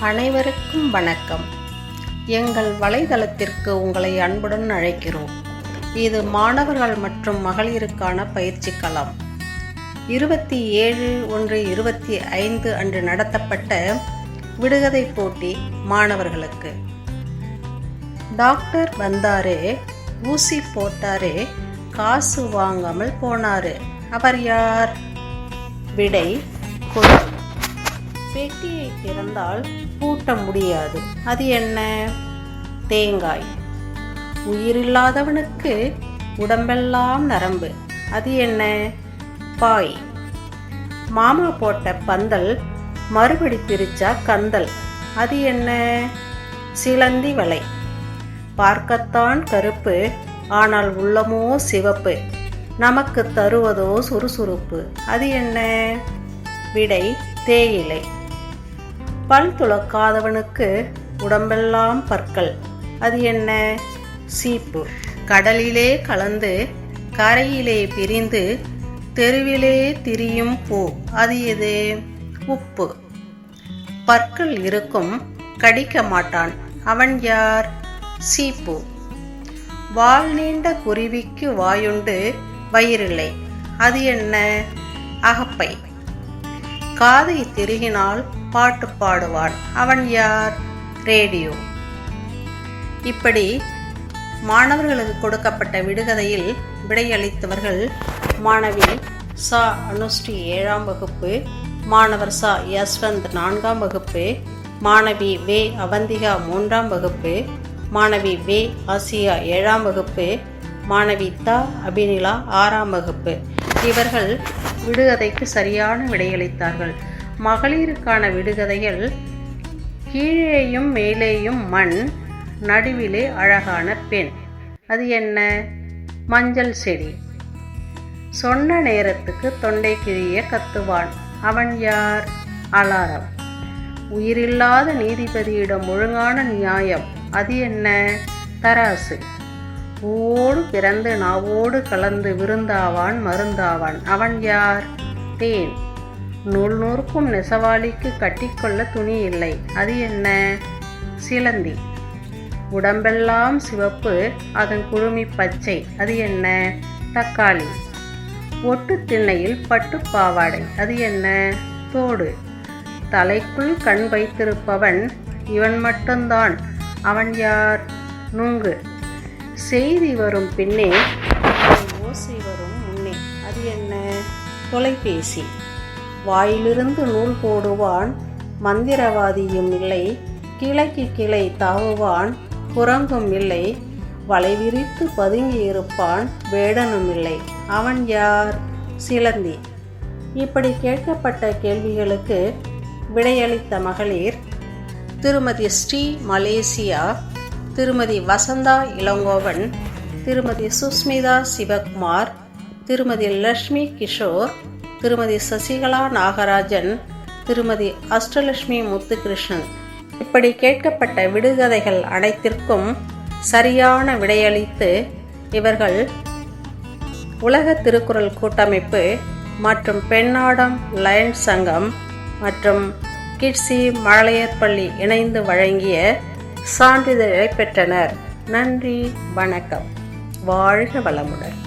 அனைவருக்கும் வணக்கம். எங்கள் வலைதளத்திற்கு உங்களை அன்புடன் அழைக்கிறோம். இது மாணவர்கள் மற்றும் மகளிருக்கான பயிற்சி களம். 27/1/25 அன்று நடத்தப்பட்ட விடுகதை போட்டி மாணவர்களுக்கு. டாக்டர் வந்தாரே, ஊசி போட்டாரே, காசு வாங்காமல் போனாரு. அவர் யார்? விடை குடம். பெட்டியை திறந்தால் பூட்ட முடியாது. அது என்ன? தேங்காய். உயிரில்லாதவனுக்கு உடம்பெல்லாம் நரம்பு. அது என்ன? பாய். மாமா போட்ட பந்தல் மறுபடி பிரிச்சா கந்தல். அது என்ன? சிலந்தி வலை. பார்க்கத்தான் கருப்பு, ஆனால் உள்ளமோ சிவப்பு. நமக்கு தருவதோ சுறுசுறுப்பு. அது என்ன? விடை தேயிலை. பல் துலக்காதவனுக்கு உடம்பெல்லாம் பற்கள். அது என்ன? சீப்பு. கடலிலே கலந்து கரையிலே பிரிந்து தெருவிலே திரியும் பூ. அது எது? உப்பு. பற்கள் இருக்கும், கடிக்க மாட்டான். அவன் யார்? சீப்பு. வால் நீண்ட குருவிக்கு வாயுண்டு, வயிறில்லை. அது என்ன? அகப்பை. காதை திருகினால் பாட்டு பாடுவான். அவன் யார்? ரேடியோ. இப்படி மாணவர்களுக்கு கொடுக்கப்பட்ட விடுகதையில் விடையளித்தவர்கள் மாணவி சா அனுஸ்ரீ 7ஆம் வகுப்பு, மாணவர் சா யஸ்வந்த் 4ஆம் வகுப்பு, மாணவி வே அவந்திகா 3ஆம் வகுப்பு, மாணவி வே ஆசியா 7ஆம் வகுப்பு, மாணவி தா அபினிலா 6ஆம் வகுப்பு. இவர்கள் விடுகதைக்கு சரியான விடையளித்தார்கள். மகளிருக்கான விடுகதைகள்: கீழேயும் மேலேயும் மண், நடுவிலே அழகான பெண். அது என்ன? மஞ்சள் செடி. சொன்ன நேரத்துக்கு தொண்டை கிழிய கத்துவான். அவன் யார்? அலாரம். உயிரில்லாத நீதிபதியிடம் ஒழுங்கான நியாயம். அது என்ன? தராசு. பூவோடு பிறந்து நாவோடு கலந்து விருந்தாவான் மருந்தாவான். அவன் யார்? தேன். நூல் நூற்கும் நெசவாளிக்கு கட்டிக்கொள்ள துணி இல்லை. அது என்ன? சிலந்தி. உடம்பெல்லாம் சிவப்பு, அதன் குழுமி பச்சை. அது என்ன? தக்காளி. ஒட்டு திண்ணையில் பட்டு பாவாடை. அது என்ன? தோடு. தலைக்குள் கண் வைத்திருப்பவன் இவன் மட்டும்தான். அவன் யார்? நுங்கு. செய்தி வரும் பின்னே, ஓசை வரும் முன்னே. அது என்ன? தொலைபேசி. வாயிலிருந்து நூல் போடுவான், மந்திரவாதியும் இல்லை. கிளைக்கு கிளை தாவுவான், குரங்கும் இல்லை. வலை விரித்து பதுங்கி இருப்பான், வேடனும் இல்லை. அவன் யார்? சிலந்தி. இப்படி கேட்கப்பட்ட கேள்விகளுக்கு விடையளித்த மகளிர்: திருமதி ஸ்ரீ மலேசியா, திருமதி வசந்தா இளங்கோவன், திருமதி சுஸ்மிதா சிவகுமார், திருமதி லட்சுமி கிஷோர், திருமதி சசிகலா நாகராஜன், திருமதி அஷ்டலட்சுமி முத்துகிருஷ்ணன். இப்படி கேட்கப்பட்ட விடுகதைகள் அனைத்திற்கும் சரியான விடையளித்து இவர்கள் உலக திருக்குறள் கூட்டமைப்பு மற்றும் பெண்ணாடம் லயன்ஸ் சங்கம் மற்றும் கிட்ஸி மழலையர் பள்ளி இணைந்து வழங்கிய சான்றிதழை பெற்றனர். நன்றி, வணக்கம். வாழ்க வளமுடன்.